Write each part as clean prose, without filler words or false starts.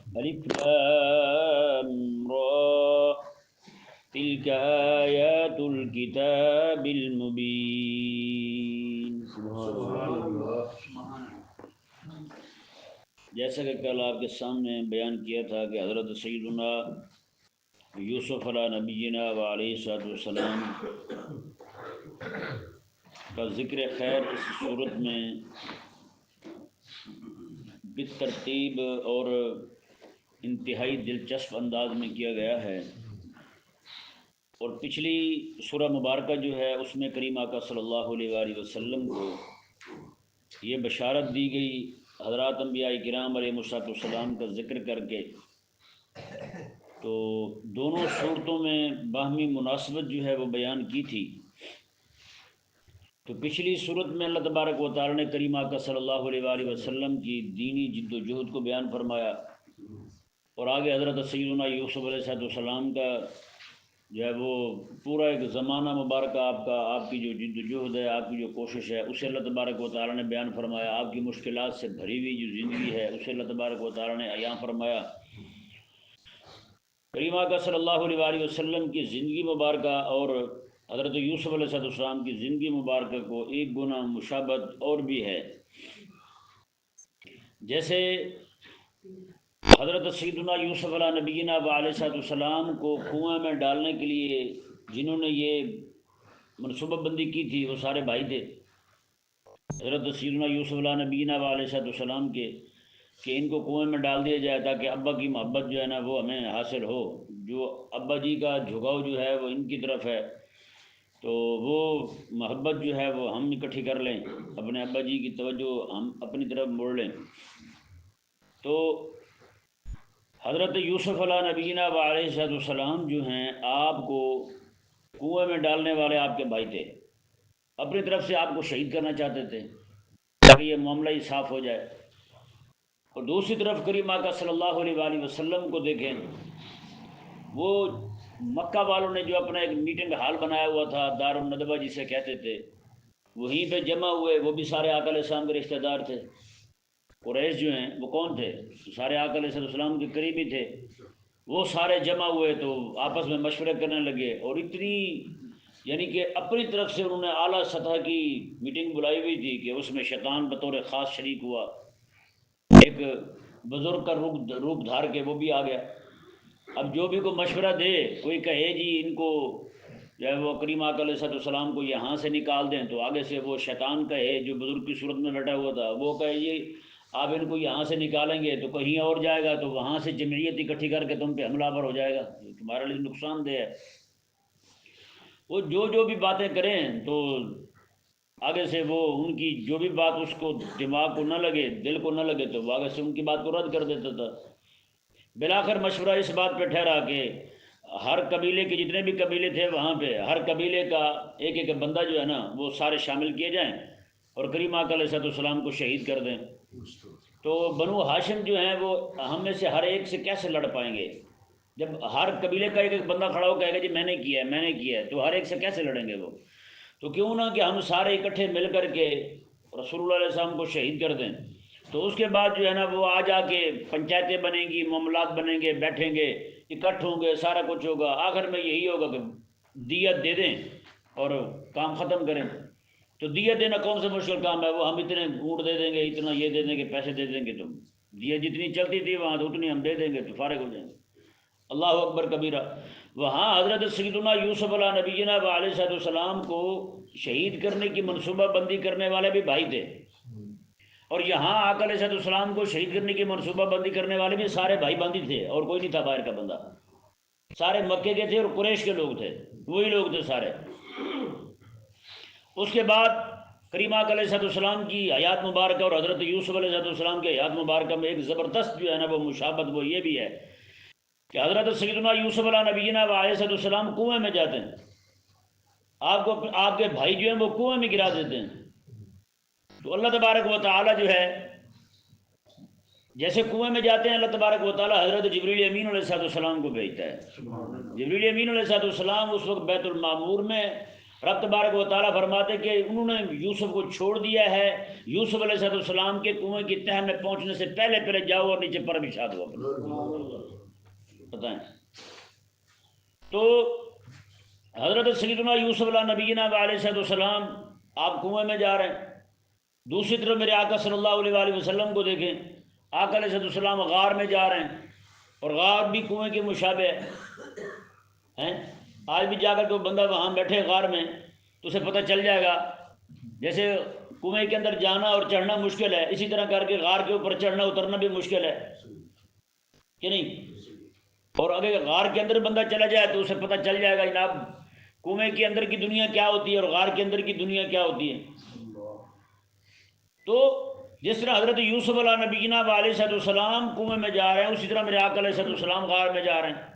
الف لام را تلك آیات الکتاب المبین۔ سبحان اللہ۔ جیسا کہ کل آپ کے سامنے بیان کیا تھا کہ حضرت سیدنا یوسف علیہ نبینا و علیہ السلام کا ذکر خیر اس صورت میں بالترتیب اور انتہائی دلچسپ انداز میں کیا گیا ہے، اور پچھلی سورہ مبارکہ جو ہے اس میں کریم آقا صلی اللہ علیہ وآلہ وسلم کو یہ بشارت دی گئی حضرات انبیاء کرام علیہ السلام کا ذکر کر کے، تو دونوں صورتوں میں باہمی مناسبت جو ہے وہ بیان کی تھی۔ تو پچھلی صورت میں اللہ تبارک و تعالی نے کریم آقا صلی اللہ علیہ وآلہ وسلم کی دینی جد و جہد کو بیان فرمایا، اور آگے حضرت سیدنا یوسف علیہ السلام کا جو ہے وہ پورا ایک زمانہ مبارکہ آپ کی جو جد و جہد ہے، آپ کی جو کوشش ہے، اسے اللہ تبارک و تعالی نے بیان فرمایا۔ آپ کی مشکلات سے بھری ہوئی جو زندگی ہے اسے اللہ تبارک و تعالی نے عیاں فرمایا۔ کریم آقا صلی اللہ علیہ وآلہ وسلم کی زندگی مبارکہ اور حضرت یوسف علیہ السلام کی زندگی مبارکہ کو ایک گنا مشابہت اور بھی ہے۔ جیسے حضرت سیدنا یوسف علیہ نبینا و علیہ السلام کو کنویں میں ڈالنے کے لیے جنہوں نے یہ منصوبہ بندی کی تھی وہ سارے بھائی تھے حضرت سیدنا یوسف علیہ نبینا و علیہ السلام کے، کہ ان کو کنویں میں ڈال دیا جائے تاکہ ابا کی محبت جو ہے نا وہ ہمیں حاصل ہو، جو ابا جی کا جھکاؤ جو ہے وہ ان کی طرف ہے، تو وہ محبت جو ہے وہ ہم اکٹھی کر لیں، اپنے ابا جی کی توجہ ہم اپنی طرف موڑ لیں۔ تو حضرت یوسف علیہ نبینا و علیہ السلام جو ہیں آپ کو کنویں میں ڈالنے والے آپ کے بھائی تھے، اپنی طرف سے آپ کو شہید کرنا چاہتے تھے تاکہ یہ معاملہ ہی صاف ہو جائے۔ اور دوسری طرف کریم آقا صلی اللہ علیہ وآلہ وسلم کو دیکھیں، وہ مکہ والوں نے جو اپنا ایک میٹنگ ہال بنایا ہوا تھا دار الندوہ جسے کہتے تھے، وہیں پہ جمع ہوئے، وہ بھی سارے آقا علیہ السلام کے رشتہ دار تھے۔ قریش جو ہیں وہ کون تھے؟ سارے آقا علیہ السلام کے قریبی تھے۔ وہ سارے جمع ہوئے تو آپس میں مشورے کرنے لگے، اور اتنی یعنی کہ اپنی طرف سے انہوں نے اعلیٰ سطح کی میٹنگ بلائی ہوئی تھی کہ اس میں شیطان بطور خاص شریک ہوا، ایک بزرگ کا روپ دھار کے وہ بھی آ گیا۔ اب جو بھی کوئی مشورہ دے، کوئی کہے جی ان کو جو ہے وہ کریم آقا علیہ السلام کو یہاں سے نکال دیں، تو آگے سے وہ شیطان کہے جو بزرگ کی صورت میں بیٹھا ہوا تھا، وہ کہے جی آپ ان کو یہاں سے نکالیں گے تو کہیں اور جائے گا، تو وہاں سے جمعیت اکٹھی کر کے تم پہ حملہ آور ہو جائے گا، تمہارے لیے نقصان دہ ہے۔ وہ جو بھی باتیں کریں تو آگے سے وہ ان کی جو بھی بات اس کو دماغ کو نہ لگے، دل کو نہ لگے، تو وہ آگے سے ان کی بات کو رد کر دیتا تھا۔ بلاخر مشورہ اس بات پہ ٹھہرا کہ ہر قبیلے کے جتنے بھی قبیلے تھے وہاں پہ ہر قبیلے کا ایک ایک بندہ جو ہے نا وہ سارے شامل کیے جائیں اور کریم آقا علیہ السلام کو شہید کر دیں۔ تو بنو ہاشم جو ہیں وہ ہم میں سے ہر ایک سے کیسے لڑ پائیں گے؟ جب ہر قبیلے کا ایک ایک بندہ کھڑا ہو کہے گا جی میں نے کیا ہے میں نے کیا ہے، تو ہر ایک سے کیسے لڑیں گے وہ؟ تو کیوں نہ کہ ہم سارے اکٹھے مل کر کے رسول اللہ علیہ السلام کو شہید کر دیں۔ تو اس کے بعد جو ہے نا وہ آ جا کے پنچایتیں بنیں گی، معاملات بنیں گے، بیٹھیں گے، اکٹھ ہوں گے، سارا کچھ ہوگا، آخر میں یہی ہوگا کہ دیت دے دیں اور کام ختم کریں۔ تو دیت دینا کون سا مشکل کام ہے؟ وہ ہم اتنے اونٹ دے دیں گے، اتنا یہ دے دیں گے، پیسے دے دیں گے، تو دیت جتنی چلتی تھی وہاں تو اتنی ہم دے دیں گے تو فارغ ہو جائیں گے۔ اللہ اکبر کبیرہ۔ وہاں حضرت سیدنا یوسف علیہ نبینا و علیہ السلام کو شہید کرنے کی منصوبہ بندی کرنے والے بھی بھائی تھے، اور یہاں آقا علیہ السلام کو شہید کرنے کی منصوبہ بندی کرنے والے بھی سارے بھائی باندھی تھے، اور کوئی نہیں تھا باہر کا بندہ، سارے مکے کے تھے اور قریش کے لوگ تھے، وہی لوگ تھے سارے۔ اس کے بعد کریم آقا علیہ السلام کی حیات مبارکہ اور حضرت یوسف علیہ السلام کی حیات مبارکہ میں ایک زبردست جو ہے نا وہ مشابہت وہ یہ بھی ہے کہ حضرت سیدنا یوسف علیہ نبینا و علیہ السلام کنویں میں جاتے ہیں، آپ کے بھائی جو ہیں وہ کنویں میں گرا دیتے ہیں، تو اللہ تبارک و تعالی جو ہے جیسے کنویں میں جاتے ہیں اللہ تبارک و تعالی حضرت جبریل امین علیہ السلام کو بھیجتا ہے۔ جبریل امین علیہ السلام اس وقت بیت المعمور میں رب تبارک و تعالیٰ فرماتے کہ انہوں نے یوسف کو چھوڑ دیا ہے، یوسف علیہ السلام کے کنویں کی تہ میں پہنچنے سے پہلے پہلے جاؤ اور نیچے پر بچھا دو اپنے، بتائیں۔ تو حضرت سیدنا یوسف علیہ نبینا علیہ السلام آپ کنویں میں جا رہے ہیں، دوسری طرف میرے آقا صلی اللہ علیہ وآلہ وسلم کو دیکھیں، آقا علیہ السلام غار میں جا رہے ہیں، اور غار بھی کنویں کے مشابہ ہیں۔ آج بھی جا کر کے وہ بندہ وہاں بیٹھے غار میں تو اسے پتہ چل جائے گا، جیسے کنویں کے اندر جانا اور چڑھنا مشکل ہے، اسی طرح کر کے غار کے اوپر چڑھنا اترنا بھی مشکل ہے کہ نہیں؟ اور اگر غار کے اندر بندہ چلا جائے تو اسے پتہ چل جائے گا جناب کنویں کے اندر کی دنیا کیا ہوتی ہے اور غار کے اندر کی دنیا کیا ہوتی ہے۔ تو جس طرح حضرت یوسف علیہ نبینا علیہ السلام کنویں میں جا رہے ہیں، اسی طرح میرے آقا علیہ السلام غار میں جا رہے ہیں۔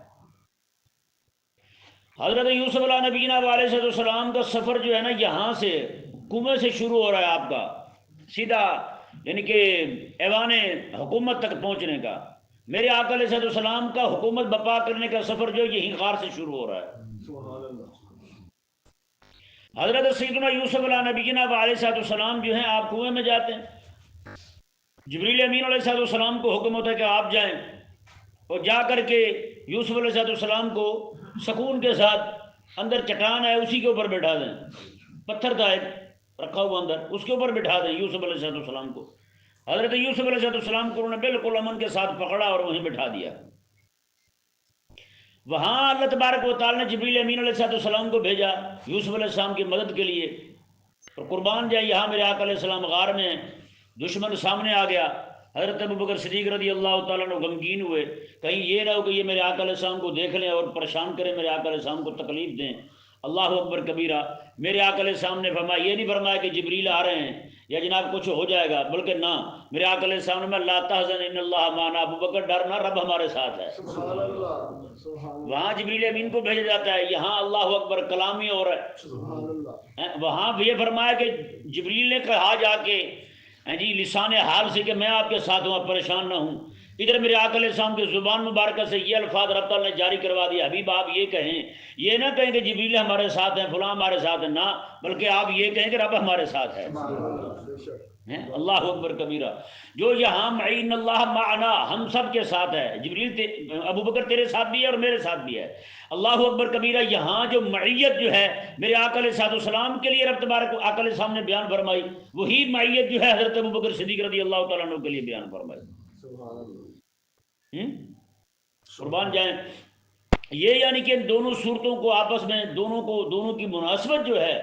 حضرت یوسف علیہ نبینا علیہ السلام کا سفر جو ہے نا، یہاں سے کنویں سے شروع ہو رہا ہے آپ کا سیدھا، یعنی کہ ایوان حکومت تک پہنچنے کا۔ میرے آقا علیہ السلام کا حکومت بپا کرنے کا سفر جو یہی غار سے شروع ہو رہا ہے۔ حضرت سیدنا یوسف علیہ نبینا علیہ السلام جو ہیں آپ کنویں میں جاتے ہیں، جبریل امین علیہ السلام کو حکم ہوتا ہے کہ آپ جائیں اور جا کر کے یوسف علیہ السلام کو سکون کے ساتھ، اندر چٹان ہے اسی کے اوپر بٹھا دیں، پتھر تھا ایک رکھا ہوا اندر، اس کے اوپر بٹھا دیں یوسف علیہ السلام کو۔ حضرت یوسف علیہ السلام کو انہوں نے بالکل امن کے ساتھ پکڑا اور وہیں بٹھا دیا۔ وہاں اللہ تبارک و تعالیٰ نے جبریل امین علیہ السلام کو بھیجا یوسف علیہ السلام کی مدد کے لیے، اور قربان جائے یہاں میرے آقا علیہ السلام غار میں دشمن سامنے آ گیا۔ حضرت ابوبکر صدیق رضی اللہ تعالیٰ عنہ غمگین ہوئے، کہیں یہ نہ ہو کہ یہ میرے آقا علیہ السلام کو دیکھ لیں اور پریشان کریں، میرے آقا علیہ السلام کو تکلیف دیں۔ اللہ اکبر کبیرہ، میرے آقا علیہ السلام نے فرمایا، یہ نہیں فرمایا کہ جبریل آ رہے ہیں یا جناب کچھ ہو جائے گا، بلکہ نہ، میرے آقا علیہ السلام نے لا تحزن ان اللہ معنا، ابوبکر ڈرنا، رب ہمارے ساتھ ہے۔ وہاں جبریل امین کو بھیجا جاتا ہے، یہاں اللہ اکبر کلامی ہو رہا ہے۔ وہاں بھی یہ فرمایا کہ جبریل نے کہا جا کے جی لسان حال سے کہ میں آپ کے ساتھ ہوں، آپ پریشان نہ ہوں۔ ادھر میرے آقا علیہ السلام کی زبان مبارکہ سے یہ الفاظ رب تعالیٰ نے جاری کروا دیا، حبیب آپ یہ کہیں، یہ نہ کہیں کہ جبریل ہمارے ساتھ ہیں، فلاں ہمارے ساتھ ہیں، نہ، بلکہ آپ یہ کہیں کہ رب ہمارے ساتھ ہے۔ اللہ اکبر کبیرہ، جو یہاں معین اللہ معنا، ہم سب کے ساتھ ہے، جبریل ابوبکر تیرے ساتھ بھی ہے اور میرے ساتھ بھی ہے۔ اللہ اکبر کبیرہ، یہاں جو معیت جو ہے میرے آقا علیہ السلام کے لیے رب تبارک آقا علیہ السلام نے بیان فرمائی، وہی معیت جو ہے حضرت ابوبکر صدیق رضی اللہ تعالیٰ عنہ کے لیے بیان فرمائی۔ قربان جائیں، یہ یعنی کہ ان دونوں صورتوں کو آپس میں دونوں کی مناسبت جو ہے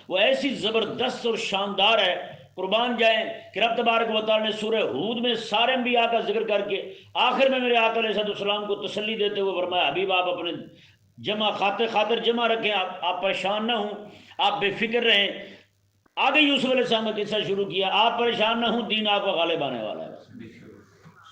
وہ ایسی زبردست اور شاندار ہے، قربان جائیں، کہ رب تبارک و تعالیٰ نے سورہ ہود میں سارے انبیاء کا ذکر کر کے آخر میں میرے آقا علیہ السلام کو تسلی دیتے ہوئے فرمایا، حبیب آپ اپنے جمع خاطر جمع رکھیں، آپ پریشان نہ ہوں، آپ بے فکر رہیں۔ آگے یوسف علیہ السلام کا قصہ شروع کیا، آپ پریشان نہ ہوں، دین آپ کا غالب آنے والا ہے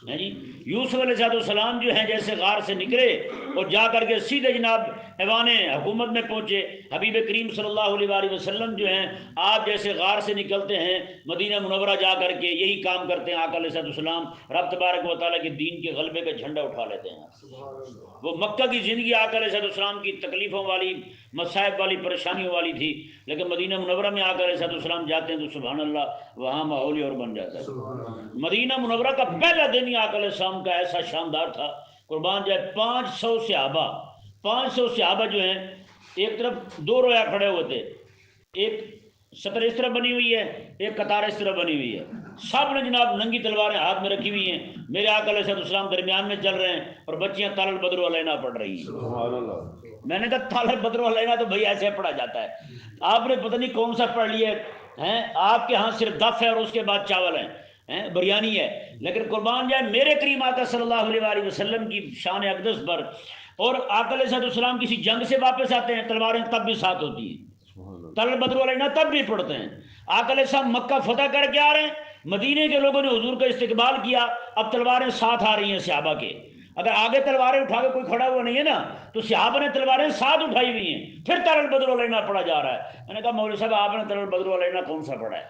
جی۔ یوسف علیہ السلام جو ہیں جیسے غار سے نکلے اور جا کر کے سیدھے جناب ایوان حکومت میں پہنچے، حبیب کریم صلی اللہ علیہ وآلہ وسلم جو ہیں آپ جیسے غار سے نکلتے ہیں مدینہ منورہ جا کر کے یہی کام کرتے ہیں، آقا علیہ السلام رب تبارک و تعالیٰ کے دین کے غلبے کا جھنڈا اٹھا لیتے ہیں۔ وہ مکہ کی زندگی آقا علیہ السلام کی تکلیفوں والی، مصائب والی، پریشانیوں والی تھی، لیکن مدینہ منورہ میں آقا علیہ السلام جاتے ہیں تو سبحان اللہ وہاں ماحول ہی اور بن جاتا ہے۔ مدینہ منورہ کا پہلا دن ہی آقا علیہ السلام کا ایسا شاندار تھا، قربان جائے 500 صحابہ جو ہیں ایک طرف دو رویا کھڑے ہوئے تھے، ایک سطر اس طرح بنی ہوئی ہے، ایک قطار اس طرح بنی ہوئی ہے، سب نے جناب ننگی تلواریں ہاتھ میں رکھی ہوئی ہیں، میرے آقا علیہ السلام درمیان میں چل رہے ہیں اور بچیاں طال البدر علینا پڑھ رہی ہیں۔ میں نے کہا طال البدر علینا تو بھائی ایسے پڑھا جاتا ہے، آپ نے پتہ نہیں کون سا پڑھ لیا ہے، آپ کے ہاں صرف دف ہے اور اس کے بعد چاول ہیں، بریانی ہے، لیکن قربان جائے میرے کریم آقا صلی اللہ علیہ وآلہ وسلم کی شان اقدس پر، اور آقا علیہ السلام کسی جنگ سے واپس آتے ہیں تلواریں تب بھی ساتھ ہوتی ہیں، طال البدر علینا تب بھی پڑھتے ہیں۔ آقا علیہ السلام مکہ فتح کر کے آ رہے ہیں، مدینے کے لوگوں نے حضور کا استقبال کیا، اب تلواریں ساتھ آ رہی ہیں صحابہ کے، اگر آگے تلواریں اٹھا کے کوئی کھڑا ہوا نہیں ہے نا تو صحابہ نے تلواریں ساتھ اٹھائی ہوئی ہیں، پھر طال البدر علینا پڑھا جا رہا ہے۔ میں نے کہا مولوی صاحب آپ نے طال البدر علینا کون سا پڑھا ہے؟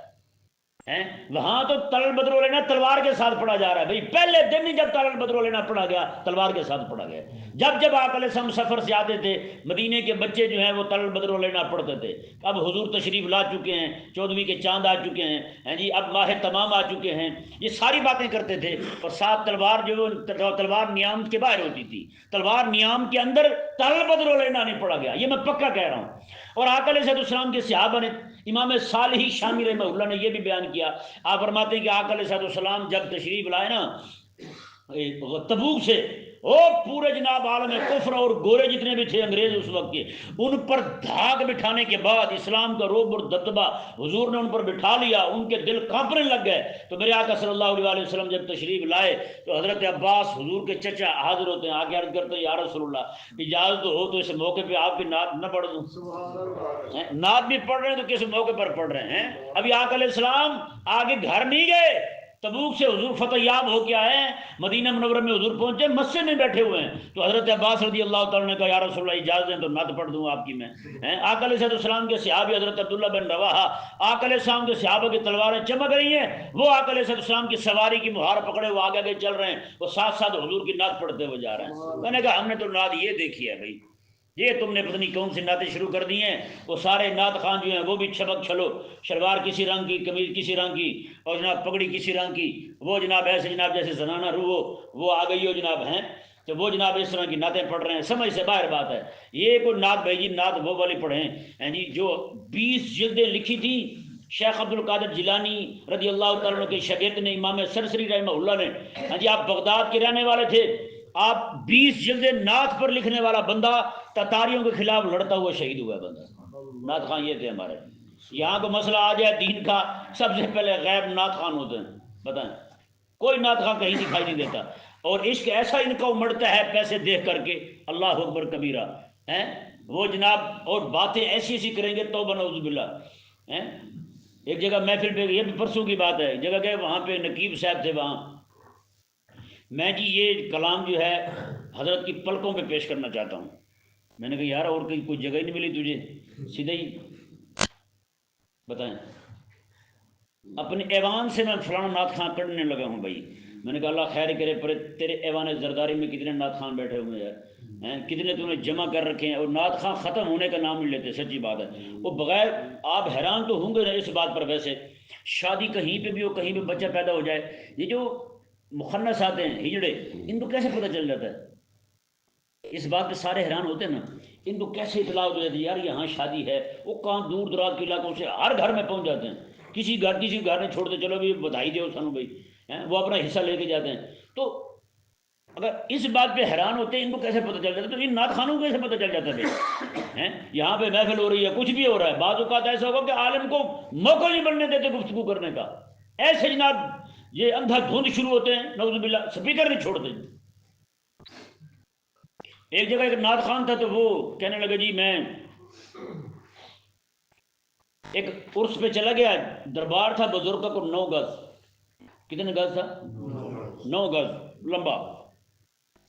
ہیں وہاں تو تل بدرو لینا تلوار کے ساتھ پڑھا جا رہا ہے بھائی، پہلے دن ہی جب تل بدرو لینا پڑھا گیا تلوار کے ساتھ پڑھا گیا. جب جب آقا علیہ السلام سفر سے آتے تھے مدینے کے بچے جو ہیں وہ تل بدرو لینا پڑھتے تھے. اب حضور تشریف لا چکے ہیں، 14ویں کے چاند آ چکے ہیں جی، اب ماہ تمام آ چکے ہیں، یہ ساری باتیں کرتے تھے. اور ساتھ تلوار جو تلوار نیام کے باہر ہوتی تھی، تلوار نیام کے اندر تل بدرو لینا نہیں پڑھا گیا، یہ میں پکا کہہ رہا ہوں. اور آقا علیہ السلام کے صحابہ نے، امام صالحی شامی رحمہ اللہ نے یہ بھی بیان کیا، آپ فرماتے ہیں کہ آقا علیہ السلام جب تشریف لائے نا تبوک سے، وہ پورے جناب عالم کفر اور گورے جتنے بھی تھے انگریز اس وقت کے، ان پر دھاگ بٹھانے کے بعد اسلام کا روب اور دبدبہ حضور نے ان پر بٹھا لیا، ان کے دل کانپنے لگ گئے. تو میرے آقا صلی اللہ علیہ وسلم جب تشریف لائے تو حضرت عباس حضور کے چچا حاضر ہوتے ہیں، آگے عرض کرتے ہیں یا رسول اللہ اجازت ہو تو اس موقع پہ آپ کی نعت نہ پڑھ دوں. نعت بھی پڑھ رہے ہیں تو کس موقع پر پڑھ رہے ہیں؟ ابھی آقا علیہ السلام آگے گھر نہیں گئے، تبوک سے حضور فتح یاب ہو کے آئے ہیں، مدینہ منورہ میں حضور پہنچے، مسجد میں بیٹھے ہوئے ہیں. تو حضرت عباس رضی اللہ تعالیٰ نے کہا یا رسول اللہ اجازت دیں تو نعت پڑھ دوں آپ کی میں. آقا علیہ السلام کے صحابی حضرت عبداللہ بن رواحہ، آقا علیہ السلام کے صحابہ کی تلواریں چمک رہی ہیں، وہ آقا علیہ السلام کی سواری کی مہار پکڑے وہ آگے آگے چل رہے ہیں، وہ ساتھ ساتھ حضور کی نعت پڑھتے ہوئے جا رہے ہیں. میں نے کہا ہم نے تو نعت یہ دیکھی ہے بھائی، یہ تم نے پتہ نہیں کون سی نعتیں شروع کر دی ہیں. وہ سارے نعت خان جو ہیں وہ بھی چھبک چھلو، شلوار کسی رنگ کی، قمیض کسی رنگ کی، اور جناب پگڑی کسی رنگ کی، وہ جناب ایسے جناب جیسے زنانہ روح وہ آ گئی ہو جناب ہیں، تو وہ جناب اس طرح کی نعتیں پڑھ رہے ہیں. سمجھ سے باہر بات ہے. یہ کوئی نعت بھائی جی نعت وہ والی پڑھیں جی جو 20 جلدیں لکھی تھی شیخ عبد القادر جیلانی رضی اللہ تعالیٰ عنہ کے شاگرد نے، امام سرسری رحمہ اللہ نے. جی آپ بغداد کے رہنے والے تھے، آپ 20 جلدیں نعت پر لکھنے والا بندہ تتاریوں کے خلاف لڑتا ہوا شہید ہوا ہے بندہ. نعت خان یہ تھے ہمارے. یہاں کو مسئلہ آ جائے دین کا، سب سے پہلے غیب نعت خان ہوتے ہیں. بتائیں کوئی نعت خان کہیں دکھائی نہیں دیتا. اور عشق ایسا ان کا امڑتا ہے پیسے دیکھ کر کے، اللہ اکبر کبیرہ ہیں وہ جناب، اور باتیں ایسی ایسی کریں گے توبہ نعوذ باللہ. ایک جگہ محفل پہ، یہ بھی پرسوں کی بات ہے، ایک جگہ گئے وہاں پہ نقیب صاحب تھے وہاں، میں جی یہ کلام جو ہے حضرت کی پلکوں پہ پیش کرنا چاہتا ہوں. میں نے کہا یار اور کہیں کوئی جگہ ہی نہیں ملی تجھے، سیدھا ہی بتائیں اپنے ایوان سے میں فلانا نعت خان کرنے لگا ہوں بھائی. میں نے کہا اللہ خیر کرے، پر تیرے ایوان زرداری میں کتنے نعت خان بیٹھے ہوئے ہیں، کتنے تو نے جمع کر رکھے ہیں، اور نعت خان ختم ہونے کا نام نہیں لیتے. سچی بات ہے وہ بغیر، آپ حیران تو ہوں گے نا اس بات پر. ویسے شادی کہیں پہ بھی ہو، کہیں پہ بچہ پیدا ہو جائے، یہ جو مخنث آتے ہیں ہجڑے، ان کو کیسے پتہ چل جاتا ہے؟ اس بات پہ سارے حیران ہوتے ہیں نا، ان کو کیسے اطلاع ہو جاتی ہے یار یہاں شادی ہے. وہ کہاں دور دراز کے علاقوں سے ہر گھر میں پہنچ جاتے ہیں، کسی گھر نہیں چھوڑتے، چلو بھی بدھائی دو سانو بھائی، وہ اپنا حصہ لے کے جاتے ہیں. تو اگر اس بات پہ حیران ہوتے ہیں ان کو کیسے پتہ چل جاتا ہے، تو ان نعت خانوں کو کیسے پتہ چل جاتا ہے؟ یہاں پہ محفل ہو رہی ہے، کچھ بھی ہو رہا ہے، بعض اوقات ایسا ہوگا کہ عالم کو موقع نہیں بننے دیتے گفتگو کرنے کا. ایسے جناب یہ اندھا دھند شروع ہوتے ہیں نعوذ باللہ، سپیکر نہیں چھوڑتے. ایک جگہ ایک نعت خان تھا تو وہ کہنے لگا جی میں ایک عرس پہ چلا گیا، دربار تھا بزرگ کا کو 9 گز، کتنے گز تھا؟ 9 گز لمبا.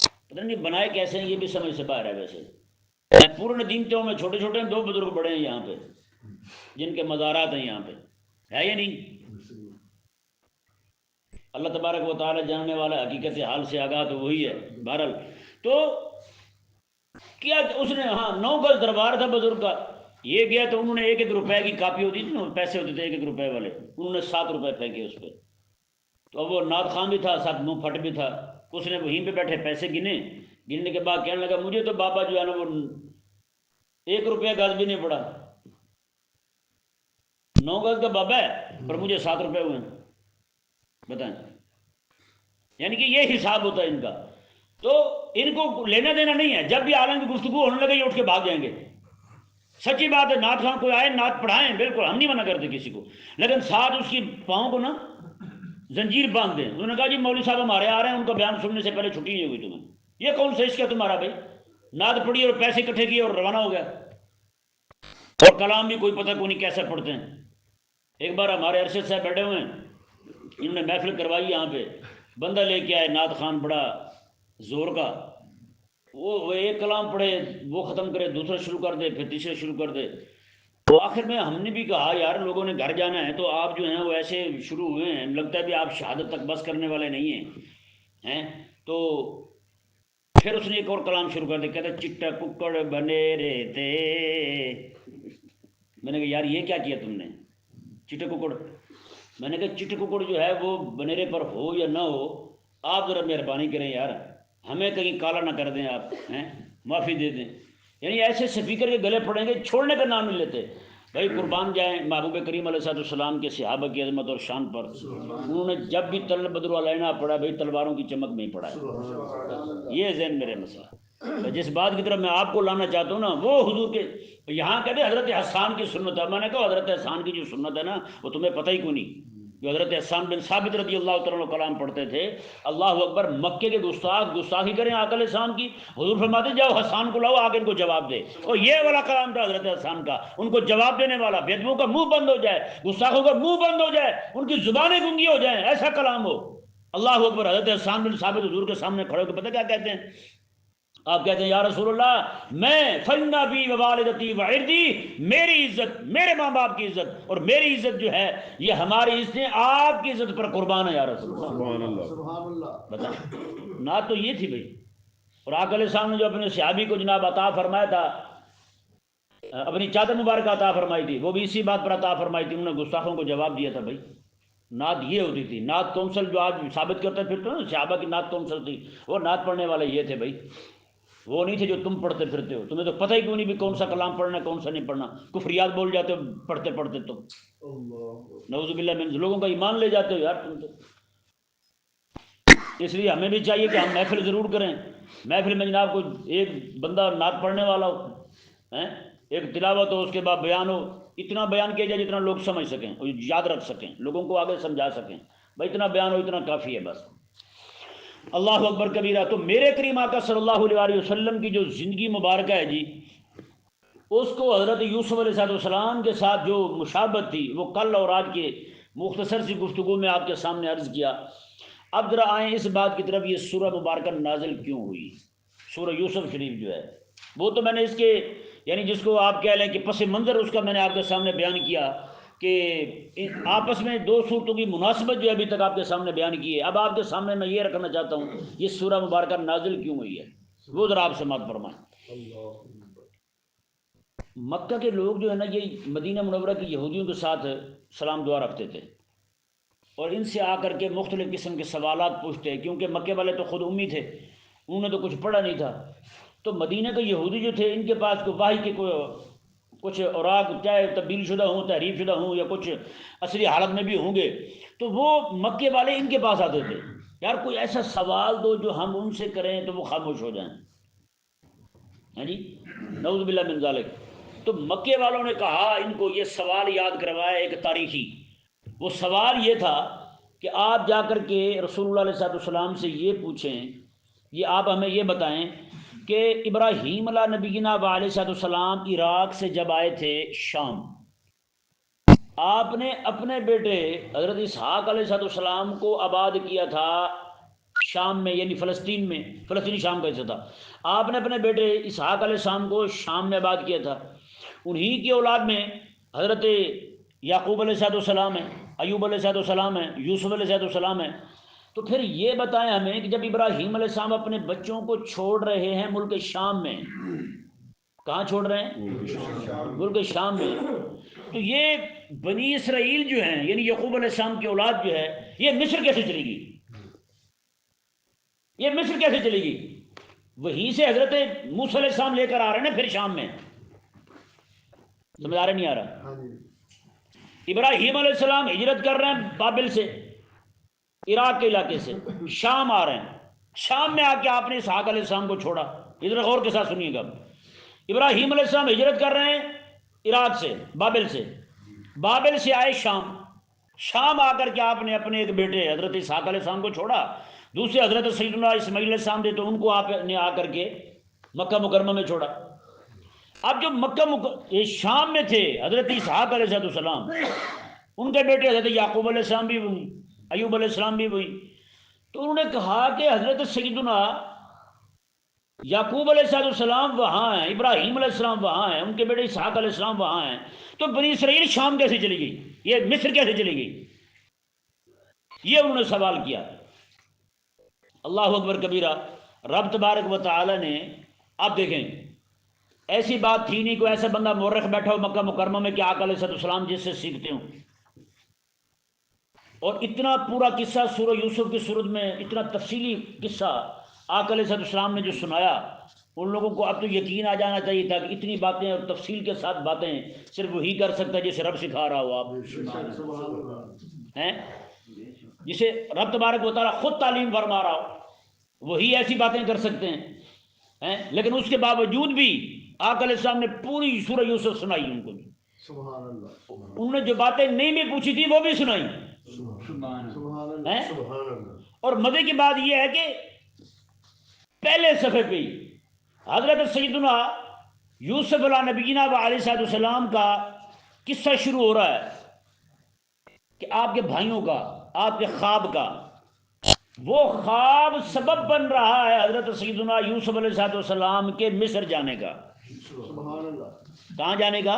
پتہ نہیں بنائے کیسے ہیں، یہ بھی سمجھ سے باہر ہے. ویسے پورے ندیمتوں میں چھوٹے چھوٹے 2 بزرگ بڑے ہیں یہاں پہ جن کے مزارات ہیں یہاں پہ، ہے یا نہیں؟ اللہ تبارک و تعالی جاننے والا، حقیقت حال سے آگاہ تو وہی ہے. بہرحال تو کیا اس نے، ہاں 9 گز دربار تھا بزرگ کا. یہ گیا تو انہوں نے 1-1 روپے کی کاپی ہوتی تھی نا، پیسے ہوتے تھے 1-1 روپے والے، انہوں نے 7 روپے پھینکے اس پہ. تو اب وہ نعت خان بھی تھا ساتھ، منہ پھٹ بھی تھا. اس نے وہیں پہ بیٹھے پیسے گننے کے بعد کہنے لگا مجھے تو بابا جو ہے نا وہ 1 روپے گز بھی نہیں پڑا، 9 گز کا بابا ہے پر مجھے 7 روپے ہوئے. بتائیں یعنی کہ یہ حساب ہوتا ہے ان کا. تو ان کو لینا دینا نہیں ہے، جب بھی عالم کی گفتگو ہونے لگے یہ اٹھ کے بھاگ جائیں گے. سچی بات ہے، نعت خان کوئی آئے نعت پڑھائیں، بالکل ہم نہیں منع کرتے کسی کو، لیکن ساتھ اس کی پاؤں کو نا زنجیر باندھ دیں. انہوں نے کہا جی مولوی صاحب ہمارے آ رہے ہیں، ان کا بیان سننے سے پہلے چھٹی نہیں ہوگی تمہیں. یہ کون سا عشق ہے تمہارا بھائی؟ نعت پڑھی اور پیسے اکٹھے کیے اور روانہ ہو گیا، اور کلام بھی کوئی پتہ کوئی نہیں کیسے پڑھتے ہیں. ایک بار ہمارے ارشد صاحب بیٹھے ہوئے ہیں، انہوں نے محفل کروائی یہاں پہ، بندہ لے کے آئے نعت خان بڑا زور کا، وہ ایک کلام پڑھے وہ ختم کرے، دوسرا شروع کر دے، پھر تیسرا شروع کر دے. تو آخر میں ہم نے بھی کہا یار لوگوں نے گھر جانا ہے تو آپ جو ہیں وہ ایسے شروع ہوئے ہیں، لگتا ہے بھی آپ شہادت تک بس کرنے والے نہیں ہیں تو پھر اس نے ایک اور کلام شروع کر دیا، کہتا چٹا ککڑ بنے رہتے۔ میں نے کہا یار یہ کیا کیا تم نے، چٹے ککڑ؟ میں نے کہا چٹے ککڑ جو ہے وہ بنیرے پر ہو یا نہ ہو، آپ ذرا مہربانی کریں یار، ہمیں کہیں کالا نہ کر دیں، آپ معافی دے دیں۔ یعنی ایسے اسپیکر کے گلے پڑیں گے، چھوڑنے کا نام نہیں لیتے۔ بھائی قربان جائیں محبوب کریم علیہ السلام کے صحابہ کی عظمت اور شان پر، انہوں نے جب بھی تل بدر علینا پڑھا بھائی تلواروں کی چمک میں ہی پڑھا ہے۔ یہ ذہن میرے مسئلہ، جس بات کی طرف میں آپ کو لانا چاہتا ہوں نا، وہ حضور کے یہاں کہتے ہیں حضرت حسان کی سنت ہے۔ میں نے کہا حضرت حسان کی جو سنت ہے نا وہ تمہیں پتہ ہی کیوں نہیں؟ جو حضرت حسان بن ثابت رضی اللہ تعالیٰ عنہ کلام پڑھتے تھے، اللہ اکبر، مکے کے گستاخی کریں آقا علیہ السلام کی، حضور فرماتے جاؤ حسان کو لاؤ آگے ان کو جواب دے۔ اور یہ والا کلام تھا حضرت حسان کا، ان کو جواب دینے والا، بیدووں کا منہ بند ہو جائے، گستاخوں کا منہ بند ہو جائے، ان کی زبانیں گنگی ہو جائیں، ایسا کلام ہو۔ اللہ اکبر، حضرت حسان بن ثابت حضور کے سامنے کھڑے ہو کے پتہ کیا کہتے ہیں؟ آپ کہتے ہیں یا رسول اللہ، میں فنا بھی والدتی وعردی، میری عزت، میرے ماں باپ کی عزت اور میری عزت جو ہے یہ ہماری عزتیں آپ کی عزت پر قربان ہے یا رسول اللہ۔ سبحان اللہ۔ بتائیں، نہ تو یہ تھی بھائی۔ اور آقا علیہ السلام نے جو اپنے صحابی کو جناب عطا فرمایا تھا، اپنی چادر مبارکہ عطا فرمائی تھی، وہ بھی اسی بات پر عطا فرمائی تھی، انہوں نے گستاخوں کو جواب دیا تھا بھائی۔ نعت یہ ہوتی تھی، نعت کونسل جو آج ثابت کرتے پھرتے ہیں، صحابہ کی نعت کونسل تھی، وہ نعت پڑھنے والے یہ تھے بھائی، وہ نہیں تھے جو تم پڑھتے پھرتے ہو۔ تمہیں تو پتہ ہی کیوں نہیں بھی کون سا کلام پڑھنا ہے کون سا نہیں پڑھنا، کفریات بول جاتے ہو پڑھتے پڑھتے تم، نعوذ باللہ من، لوگوں کا ایمان لے جاتے ہو یار تم تو۔ اس لیے ہمیں بھی چاہیے کہ ہم محفل ضرور کریں، محفل میں جناب کوئی ایک بندہ نعت پڑھنے والا ہو، ایک تلاوت ہو، اس کے بعد بیان ہو، اتنا بیان کیا جائے جتنا لوگ سمجھ سکیں اور یاد رکھ سکیں، لوگوں کو آگے سمجھا سکیں، بھائی اتنا بیان ہو اتنا کافی ہے بس۔ اللہ اکبر کبیرہ۔ تو میرے کریم آقا صلی اللہ علیہ وسلم کی جو زندگی مبارکہ ہے جی، اس کو حضرت یوسف علیہ السلام کے ساتھ جو مشابہت تھی وہ کل اور آج کے مختصر سی گفتگو میں آپ کے سامنے عرض کیا۔ اب ذرا آئیں اس بات کی طرف، یہ سورہ مبارکہ نازل کیوں ہوئی؟ سورہ یوسف شریف جو ہے وہ تو میں نے اس کے یعنی جس کو آپ کہہ لیں کہ پس منظر اس کا میں نے آپ کے سامنے بیان کیا کہ آپس میں دو صورتوں کی مناسبت جو ابھی تک آپ کے سامنے بیان کی ہے۔ اب آپ کے سامنے میں یہ رکھنا چاہتا ہوں یہ سورہ مبارکہ نازل کیوں ہوئی ہے، وہ ذرا آپ سماعت فرمائیں۔ مکہ کے لوگ جو ہے نا یہ مدینہ منورہ کی یہودیوں کے ساتھ سلام دعا رکھتے تھے اور ان سے آ کر کے مختلف قسم کے سوالات پوچھتے، کیونکہ مکے والے تو خود امی تھے، انہوں نے تو کچھ پڑھا نہیں تھا، تو مدینہ کے یہودی جو تھے ان کے پاس کوئی وحی کے کچھ اوراق چاہے تبدیل شدہ ہوں، تحریف شدہ ہوں یا کچھ اصلی حالت میں بھی ہوں گے، تو وہ مکے والے ان کے پاس آتے تھے، یار کوئی ایسا سوال دو جو ہم ان سے کریں تو وہ خاموش ہو جائیں، ہاں جی، نعوذ باللہ من ذالک۔ تو مکے والوں نے کہا ان کو یہ سوال یاد کروایا ایک تاریخی، وہ سوال یہ تھا کہ آپ جا کر کے رسول اللہ علیہ السلام سے یہ پوچھیں، یہ آپ ہمیں یہ بتائیں کہ ابراہیم علیہ نبینا علیہ السلام عراق سے جب آئے تھے شام، آپ نے اپنے بیٹے حضرت اسحاق علیہ السلام کو آباد کیا تھا شام میں، یعنی فلسطین میں، فلسطینی شام کا حصہ تھا، آپ نے اپنے بیٹے اسحاق علیہ السلام کو شام میں آباد کیا تھا، انہی کی اولاد میں حضرت یعقوب علیہ السلام ہے، ایوب علیہ السلام ہے، یوسف علیہ السلام ہے۔ تو پھر یہ بتائیں ہمیں کہ جب ابراہیم علیہ السلام اپنے بچوں کو چھوڑ رہے ہیں ملک شام میں، کہاں چھوڑ رہے ہیں؟ ملک شام میں، تو یہ بنی اسرائیل جو ہیں یعنی یعقوب علیہ السلام کی اولاد جو ہے یہ مصر کیسے چلے گی؟ یہ مصر کیسے چلے گی؟ وہیں سے حضرت موسیٰ علیہ السلام لے کر آ رہے ہیں نا پھر شام میں، سمجھ آ رہا نہیں آ رہا؟ ابراہیم علیہ السلام ہجرت کر رہے ہیں بابل سے، عراق کے علاقے سے، شام آ رہے ہیں، شام میں آ کے آپ نے اسحاق علیہ السلام کو چھوڑا۔ ادھر غور کے ساتھ سنیے گا، ابراہیم علیہ السلام ہجرت کر رہے ہیں عراق سے، بابل سے، بابل سے آئے شام، شام آ کر کے آپ نے اپنے ایک بیٹے حضرت اسحاق علیہ السلام کو چھوڑا، دوسرے حضرت سیدنا اسماعیل علیہ السلام تھے تو ان کو آپ نے آ کر کے مکہ مکرمہ میں چھوڑا۔ اب جو مکہ شام میں تھے حضرت اسحاق علیہ السلام، ان کے بیٹے حضرت یعقوب علیہ السلام بھی ہوئی، ایوب علیہ السلام بھی ہوئی، تو انہوں نے کہا کہ حضرت سیدنا یعقوب علیہ السلام وہاں ہیں، ابراہیم علیہ السلام وہاں ہیں، ان کے بیٹے اسحاق علیہ السلام وہاں ہیں، تو بنی اسرائیل شام کیسے چلی گئی، یہ مصر کیسے چلی گئی؟ یہ انہوں نے سوال کیا۔ اللہ اکبر کبیرہ۔ رب تبارک و تعالی نے، اب دیکھیں ایسی بات تھی نہیں، کوئی ایسا بندہ مورخ بیٹھا ہو مکہ مکرمہ میں کہ آقا علیہ السلام جس سے سیکھتے ہوں، اور اتنا پورا قصہ سورہ یوسف کی صورت میں، اتنا تفصیلی قصہ آقا علیہ السلام نے جو سنایا، ان لوگوں کو اب تو یقین آ جانا چاہیے تھا کہ اتنی باتیں اور تفصیل کے ساتھ باتیں صرف وہی کر سکتا ہے جسے رب سکھا رہا ہو، آپ ہیں جسے رب تبارک و تعالیٰ خود تعلیم فرما رہا ہو، وہی ایسی باتیں کر سکتے ہیں۔ لیکن اس کے باوجود بھی آقا علیہ السلام نے پوری سورہ یوسف سنائی ان کو بھی، انہوں نے جو باتیں نہیں بھی پوچھی تھی وہ بھی سنائی۔ اور مزے کی بات یہ ہے کہ پہلے صفحے پہ حضرت سیدنا یوسف علیہ نبینا و علیہ السلام کا قصہ شروع ہو رہا ہے کہ آپ کے بھائیوں کا، آپ کے خواب کا، وہ خواب سبب بن رہا ہے حضرت سیدنا یوسف علیہ السلام کے مصر جانے کا۔ کہاں جانے کا؟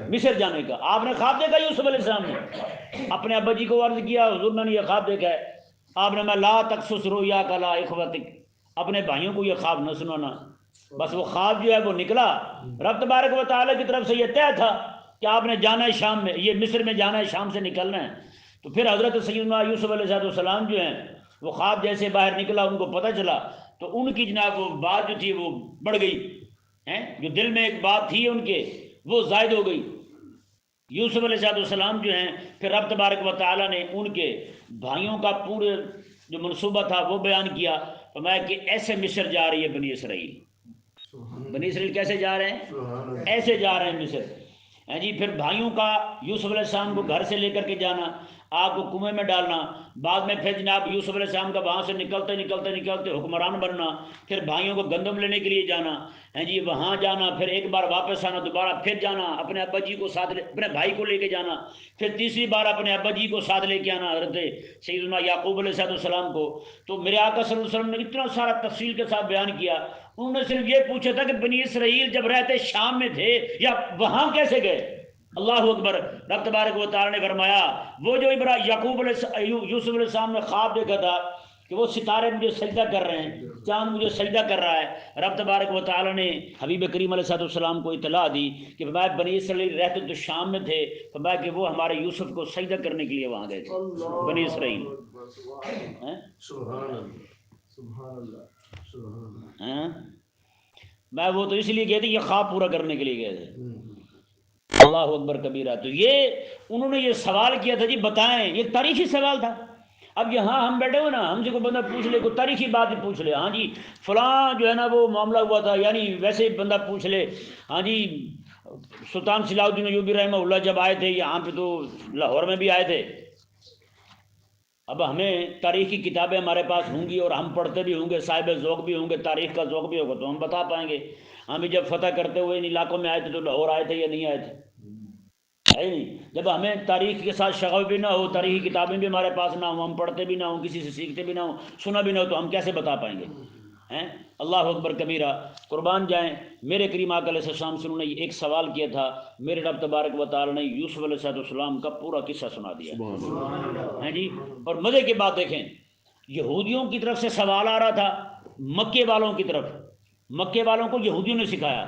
مصر جانے کا۔ آپ نے خواب دیکھا یوسف علیہ السلام نے، اپنے ابا جی کو عرض کیا حضور میں نے یہ خواب دیکھا ہے، آپ نے میں لا تقصص رؤیاک علی اخوتک، اپنے بھائیوں کو یہ خواب نہ سنانا۔ بس وہ خواب جو ہے وہ نکلا، رب تبارک و تعالیٰ کی طرف سے یہ طے تھا کہ آپ نے جانا ہے شام میں، یہ مصر میں جانا ہے، شام سے نکلنا ہے۔ تو پھر حضرت سیدنا یوسف علیہ السلام جو ہیں، وہ خواب جیسے باہر نکلا ان کو پتہ چلا، تو ان کی جناب وہ بات جو تھی وہ بڑھ گئی، جو دل میں ایک بات تھی ان کے وہ زائد ہو گئی۔ یوسف علیہ السلام جو ہیں، پھر رب تبارک و تعالیٰ نے ان کے بھائیوں کا پورے جو منصوبہ تھا وہ بیان کیا، فرمایا کہ ایسے مصر جا رہی ہے بنی اسرائیل۔ بنی اسرائیل کیسے جا رہے ہیں؟ ایسے جا رہے ہیں مصر۔ جی پھر بھائیوں کا یوسف علیہ السلام کو گھر سے لے کر کے جانا، آپ کو کنویں میں ڈالنا، بعد میں پھر جناب یوسف علیہ السلام کا وہاں سے نکلتے نکلتے نکلتے حکمران بننا، پھر بھائیوں کو گندم لینے کے لیے جانا، جی وہاں جانا، پھر ایک بار واپس آنا، دوبارہ پھر جانا، اپنے ابا جی کو ساتھ اپنے بھائی کو لے کے جانا، پھر تیسری بار اپنے ابا جی کو ساتھ لے کے آنا حضرت سیدنا یعقوب علیہ السلام کو۔ تو میرے آقا صلی اللہ علیہ وسلم نے اتنا سارا تفصیل کے ساتھ بیان کیا۔ انہوں نے صرف یہ پوچھا تھا کہ بنی اسرائیل جب رہتے شام میں تھے یا وہاں کیسے گئے؟ اللہ اکبر۔ رب تبارک و تعالی نے فرمایا وہ جو یعقوب یوسف علیہ السلام نے خواب دیکھا تھا کہ وہ ستارے مجھے سجدہ کر رہے ہیں، چاند مجھے سجدہ کر رہا ہے، رب تبارک و تعالی نے حبیب کریم علیہ السلام کو اطلاع دی کہ فرمایا بنی اسرائیل رہتے تو شام میں تھے، فرمایا کہ وہ ہمارے یوسف کو سجدہ کرنے کے لیے وہاں گئے تھے بنی اسرائیل۔ میں وہ تو اس لیے گئے تھے یہ خواب پورا کرنے کے لیے گئے تھے۔ اللہ اکبر کبیرہ۔ تو یہ انہوں نے یہ سوال کیا تھا، جی بتائیں، یہ تاریخی سوال تھا۔ اب یہاں ہم بیٹھے ہوئے نا، ہم سے کوئی بندہ پوچھ لے، کوئی تاریخی بات پوچھ لے، ہاں جی فلاں جو ہے نا وہ معاملہ ہوا تھا، یعنی ویسے ہی بندہ پوچھ لے، ہاں جی سلطان صلاح الدین ایوبی رحمہ اللہ جب آئے تھے یہاں پہ تو لاہور میں بھی آئے تھے۔ اب ہمیں تاریخ کی کتابیں ہمارے پاس ہوں گی اور ہم پڑھتے بھی ہوں گے، صاحب ذوق بھی ہوں گے، تاریخ کا ذوق بھی ہوگا تو ہم بتا پائیں گے ہم بھی جب فتح کرتے ہوئے ان علاقوں میں آئے تھے تو لاہور آئے تھے یا نہیں آئے تھے، ہے نہیں؟ جب ہمیں تاریخ کے ساتھ شغف بھی نہ ہو، تاریخی کتابیں بھی ہمارے پاس نہ ہوں، ہم پڑھتے بھی نہ ہوں، کسی سے سیکھتے بھی نہ ہوں، سنا بھی نہ ہو، تو ہم کیسے بتا پائیں گے؟ اللہ اکبر کبیرہ۔ قربان جائیں میرے کریم آقا علیہ السلام سے انہوں نے ایک سوال کیا تھا، میرے رب تبارک و تعالی نے یوسف علیہ السلام کا پورا قصہ سنا دیا ہے جی۔ اور مزے کی بات دیکھیں، یہودیوں کی طرف سے سوال آ رہا تھا، مکے والوں کی طرف، مکے والوں کو یہودیوں نے سکھایا،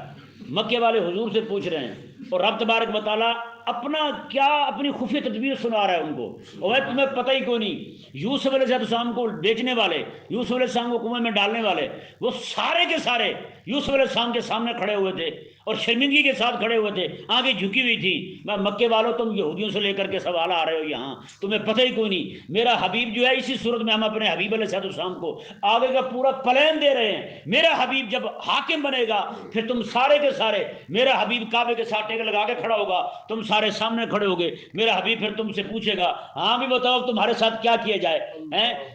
مکے والے حضور سے پوچھ رہے ہیں، اور رب تبارک و تعالی اپنا کیا اپنی خفیہ تدبیر سنا رہا ہے ان کو۔ اور تمہیں پتہ ہی کوئی نہیں، یوسف علیہ السلام کو بیچنے والے، یوسف علیہ السلام کو کنویں میں ڈالنے والے، وہ سارے کے سارے یوسف علیہ السلام کے سامنے کھڑے ہوئے تھے اور شرمندگی کے ساتھ کھڑے ہوئے تھے، آنکھیں جھکی ہوئی تھی۔ میں مکے والوں تم یہودیوں سے لے کر کے سوال آ رہے ہو یہاں، تمہیں پتہ ہی کوئی نہیں، میرا حبیب جو ہے اسی صورت میں ہم اپنے حبیب علیہ السلام کو آگے کا پورا پلان دے رہے ہیں۔ میرا حبیب جب حاکم بنے گا پھر تم سارے کے سارے، میرا حبیب کعبے کے ساتھ ٹیک لگا کے کھڑا ہوگا، تم سارے سامنے کھڑے ہوگے، میرا حبیب پھر تم سے پوچھے گا ہاں بھی بتاؤ تمہارے ساتھ کیا کیا جائے۔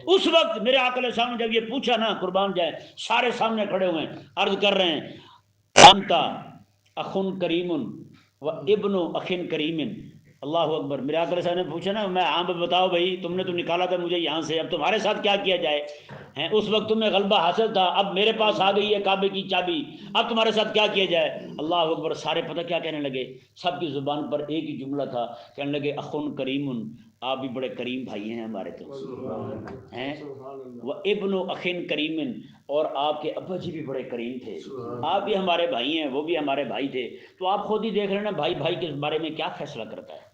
اس وقت میرے آقا علیہ السلام نے جب یہ پوچھا نا، قربان جائے سارے سامنے کھڑے ہوئے ہیں، عرض کر رہے ہیں انتا اخن کریم و ابن اخن کریم، اللہ اکبر. میرے آقا صاحب نے پوچھا نا میں عام بتاؤ بھائی تم نے تو نکالا تھا مجھے یہاں سے, اب تمہارے ساتھ کیا کیا جائے ہیں؟ اس وقت تمہیں غلبہ حاصل تھا, اب میرے پاس آ گئی ہے کعبے کی چابی, اب تمہارے ساتھ کیا کیا جائے؟ اللہ اکبر. سارے پتہ کیا کہنے لگے؟ سب کی زبان پر ایک ہی جملہ تھا, کہنے لگے اخن کریم, آپ بھی بڑے کریم بھائی ہیں ہمارے تو ہیں, وہ ابن اخن کریم, اور آپ کے ابا جی بھی بڑے کریم تھے, آپ بھی ہمارے بھائی ہیں وہ بھی ہمارے بھائی تھے, تو آپ خود ہی دیکھ رہے ہیں نا بھائی بھائی کے بارے میں کیا فیصلہ کرتا ہے.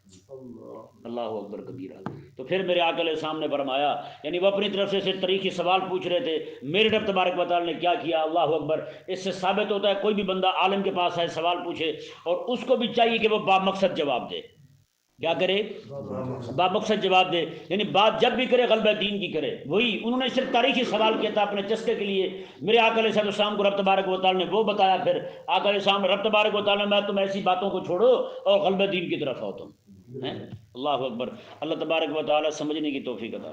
اللہ اکبر کبیرہ. تو پھر میرے آقا علیہ السلام نے فرمایا, یعنی وہ اپنی طرف سے تاریخی سوال پوچھ رہے تھے, میرے رب تبارک و تعالی نے کیا کیا. اللہ اکبر. اس سے ثابت ہوتا ہے کوئی بھی بندہ عالم کے پاس ہے سوال پوچھے, اور اس کو بھی چاہیے کہ وہ با مقصد جواب دے. کیا کرے؟ با مقصد جواب دے. یعنی بات جب بھی کرے غلبہ دین کی کرے. وہی انہوں نے صرف تاریخی سوال کیا تھا اپنے چسکے کے لیے. میرے آقا علیہ السلام کو رب تبارک و تعالی نے وہ بتایا. پھر آقا علیہ السلام رب تبارک و تعالی نے, میں تم ایسی باتوں کو چھوڑو اور غلبہ دین کی طرف آؤ تم ہیں. اللہ اکبر. اللہ تبارک و تعالی سمجھنے کی توفیق عطا.